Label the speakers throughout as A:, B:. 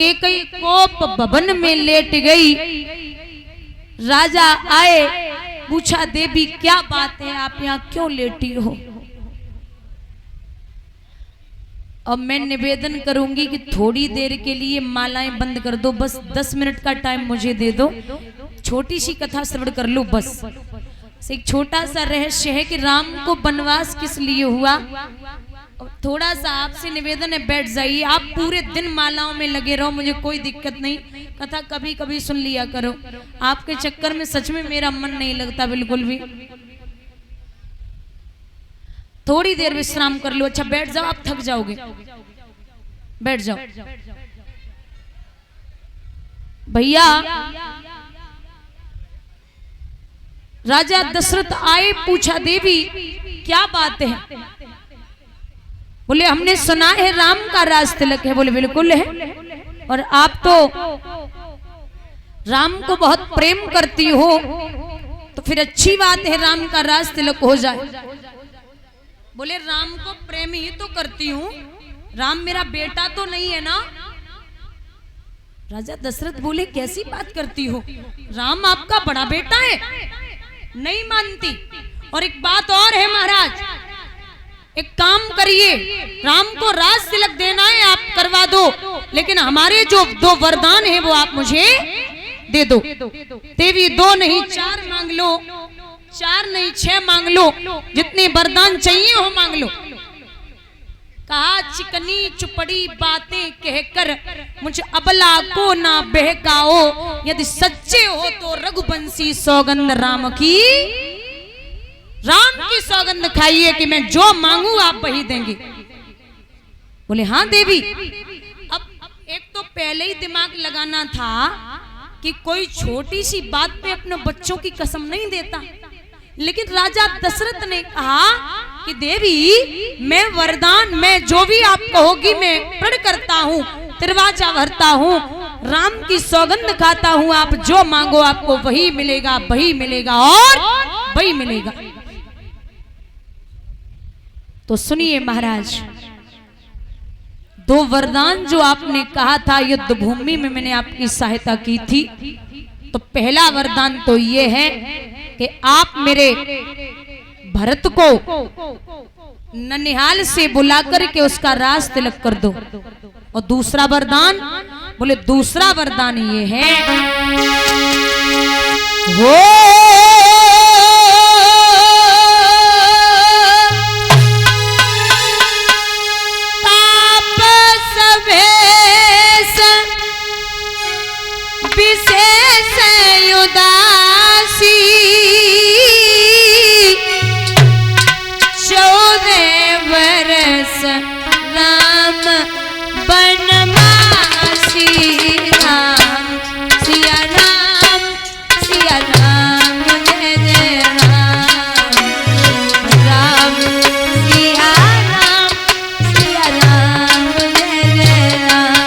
A: कई कोप भवन में लेट गई। राजा आए, पूछा देवी क्या बात है, आप यहाँ क्यों लेटी हो? अब मैं निवेदन करूंगी कि थोड़ी देर के लिए मालाएं बंद कर दो, बस 10 मिनट का टाइम मुझे दे दो, छोटी सी कथा श्रवण कर लो। बस एक छोटा सा रहस्य है कि राम को वनवास किस लिए हुआ। थोड़ा सा आपसे निवेदन है, बैठ जाइए, आप पूरे दिन मालाओं में लगे रहो, मुझे कोई दिक्कत नहीं, कथा कभी कभी सुन लिया करो। आपके चक्कर में सच में मेरा मन नहीं लगता बिल्कुल भी। थोड़ी देर विश्राम कर लो। अच्छा बैठ जाओ, आप थक जाओगे, बैठ जाओ। भैया राजा दशरथ आए, पूछा देवी क्या बात है? बोले हमने सुना है राम का राज तिलक है। बोले बिल्कुल है, और आप तो राम को बहुत प्रेम करती हो, तो फिर अच्छी बात है राम का राज तिलक हो जाए। बोले राम को प्रेम ही तो करती हूँ, राम मेरा बेटा तो नहीं है ना। राजा दशरथ बोले कैसी बात करती हो, राम आपका बड़ा बेटा है। नहीं मानती। और एक बात और है महाराज, एक काम करिए, राम को राज तिलक देना है आप करवा दो, लेकिन हमारे जो 2 वरदान हैं वो आप मुझे दे दो। देवी 2 नहीं 4 मांग लो, 4 नहीं 6 मांग लो, जितने वरदान चाहिए हो मांग लो। कहा चिकनी चुपड़ी बातें कहकर मुझे अबला को ना बहकाओ, यदि सच्चे हो तो रघुवंशी सौगंध राम की, राम की सौगंध खाइए कि मैं जो मांगू आप वही देंगे। बोले हाँ देवी। अब एक तो पहले ही दिमाग लगाना था कि कोई छोटी सी बात पे अपने बच्चों की कसम नहीं देता, लेकिन राजा दशरथ ने कहा कि देवी मैं वरदान, मैं जो भी आप कहोगी मैं प्रण करता हूँ, तिरवाचा भरता हूँ, राम की सौगंध खाता हूँ, आप जो मांगो आपको वही मिलेगा, वही मिलेगा और वही मिलेगा। तो सुनिए महाराज, 2 वरदान जो आपने कहा था, युद्ध भूमि में मैंने आपकी सहायता की थी। तो पहला वरदान तो ये है कि आप मेरे भरत को ननिहाल से बुलाकर के उसका राज तिलक कर दो। और दूसरा वरदान, बोले दूसरा वरदान ये है, वो विशेष उदासी 14 वर्ष राम बनवासी। राम सिया राम जय जय राम, राम सिया राम जय जय राम।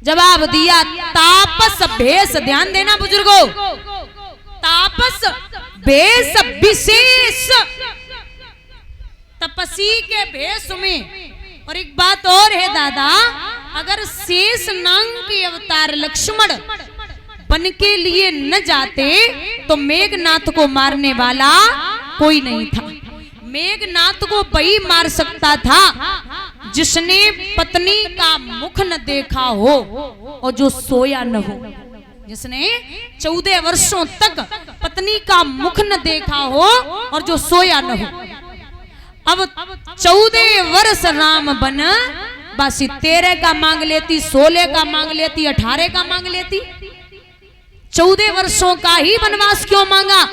A: जवाब दिया तापस भेष, ध्यान देना बुजुर्गों, तापस भेष विशेष, तपसी के भेष में। और एक बात और है दादा, अगर शेष नाग के अवतार लक्ष्मण बन के लिए न जाते तो मेघनाथ को मारने वाला कोई नहीं था। मेघनाथ को वही मार सकता था जिसने पत्नी का मुख न देखा हो और जो सोया न हो, जिसने 14 वर्षों तक पत्नी का मुख न देखा हो और जो सोया न हो। अब 14 वर्ष राम बन बासी 13 का मांग लेती, 16 का मांग लेती, 18 का मांग लेती, 14 वर्षों का ही वनवास क्यों मांगा?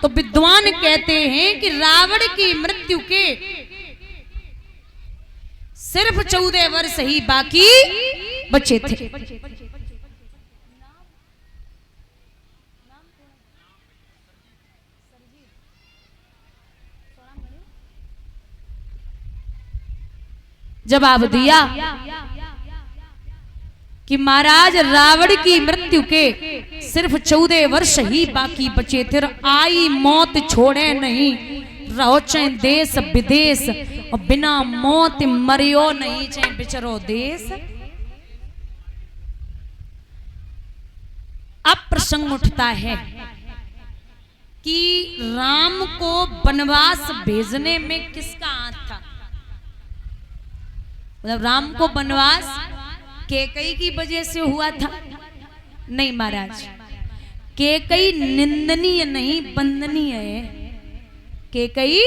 A: तो विद्वान कहते हैं कि रावण की मृत्यु के सिर्फ 14 वर्ष ही बाकी बचे थे। जवाब दिया कि महाराज रावण की मृत्यु के सिर्फ 14 वर्ष ही बाकी बचे थे। आई मौत छोड़े नहीं, रहो चाहे देश विदेश, और बिना मौत मरियो नहीं, चाहे बिचरो देश। अब प्रसंग उठता है कि राम को वनवास भेजने में किसका हाथ था। मतलब राम को वनवास कैकेयी की वजह से हुआ था? नहीं महाराज, कैकेयी निंदनीय नहीं वंदनीय है। कैकेयी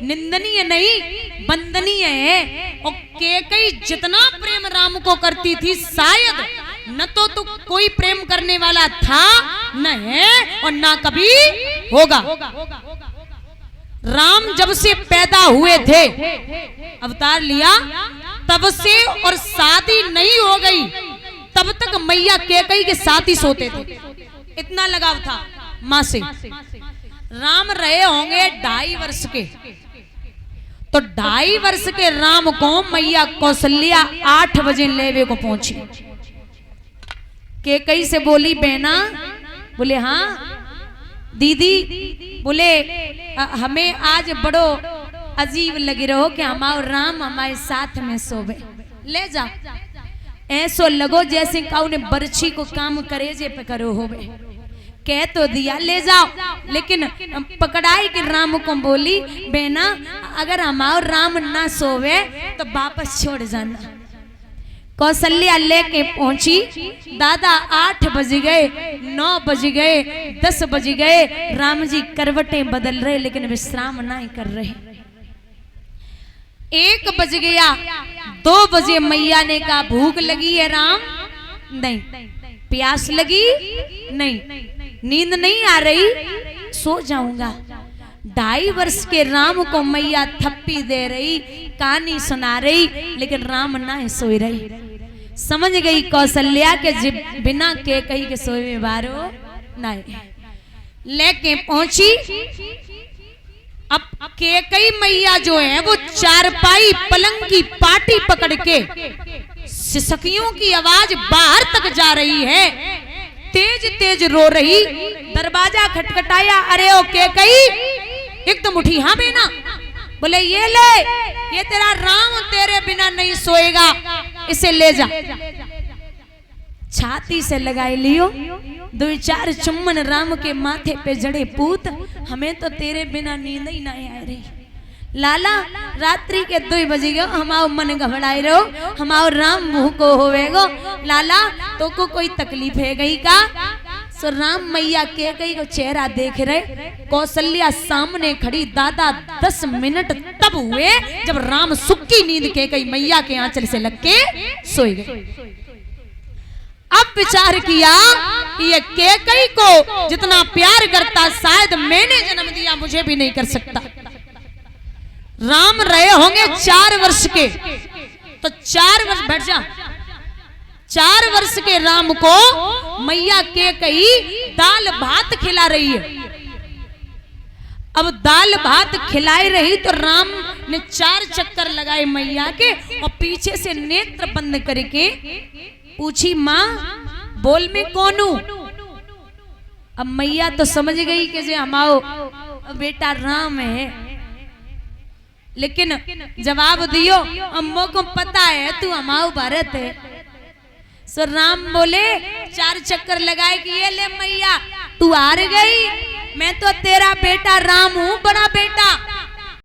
A: निंदनीय नहीं वंदनीय है। और कैकेयी जितना प्रेम राम को करती थी, शायद न तो कोई प्रेम करने वाला था, न है और ना कभी होगा। राम जब से पैदा हुए थे, अवतार लिया, तब से और शादी नहीं हो गई तब तक मैया कैकेयी के साथ ही सोते थे। इतना लगाव था मां से। राम रहे होंगे 2.5 वर्ष के, तो 2.5 वर्ष के राम को मैया कौशल्या 8 बजे लेवे को पहुंची। कैकेयी से बोली बहना, बोले हाँ दीदी, बोले हमें आज बड़ो अजीब लगे रहो कि हमारा राम हमारे साथ में सोवे, ले जा। ऐसो लगो जैसे काऊ ने बरछी को काम करे जे पे करो होवे। कह तो दिया ले जाओ, लेकिन पकड़ाई के राम को बोली बहना अगर हमारा राम ना सोवे तो वापस छोड़ जाना। कौशल्या लेके पहुंची। दादा 8 बज गए, 9 बज गए, 10 बज गए, राम जी करवटें बदल रहे लेकिन विश्राम नहीं कर रहे। 1 बज गया, 2 बजे मैया ने कहा भूख लगी है राम? नहीं। प्यास लगी? नहीं। नींद नहीं आ रही? सो जाऊंगा। 2.5 वर्ष के राम को मैया थप्पी दे रही, कहानी सुना रही, लेकिन राम ना सोई रही। समझ गई कौशल्या के बिना कैकेयी के सोए बारो नहीं। लेके पहुंची। अब कैकेयी मैया जो है वो चारपाई पलंग की पाटी पकड़ के सिसकियों की आवाज बाहर तक जा रही है, तेज तेज रो रही। दरवाजा खटखटाया, अरे ओ कैकेयी, एकदम उठी। हाँ बेना, बोले ये ले, ये तेरा राम तेरे बिना नहीं सोएगा, इसे ले जा। छाती से लगाई लियो, 2-4 चुम्बन राम के माथे पे जड़े पूत, हमें तो तेरे बिना नींद ही नहीं आ रही। लाला रात्रि के 2 बजे गो, हमारो मन घबराए रहो, हमारो राम मुंह को होवेगो। लाला तो को कोई तकलीफ है गई का? सो राम मैया कैकेयी को चेहरा देख रहे। कौशल्या सामने खड़ी। दादा 10 मिनट तब हुए जब राम सुक्की नींद कैकेयी मैया के आंचल से लग के सोए गए। अब विचार किया कि ये कैकेयी को जितना प्यार करता शायद मैंने जन्म दिया, मुझे भी नहीं कर सकता। राम रहे होंगे 4 वर्ष के, तो 4 वर्ष बैठ जा। 4 वर्ष के राम को मैया कैकेयी दाल भात खिला रही है। अब दाल भात खिलाई रही तो राम ने 4 चक्कर लगाए मैया के, और पीछे से नेत्र बंद करके पूछी माँ बोल में कौन हूं? अब मैया तो समझ गई कि जे हमारो बेटा राम है, लेकिन जवाब दियो अम्मो को पता है तू हमारो भरत है। सो राम बोले 4 चक्कर लगाए कि ये ले मैया तू हार गई, मैं तो तेरा बेटा राम हूं, बड़ा बेटा।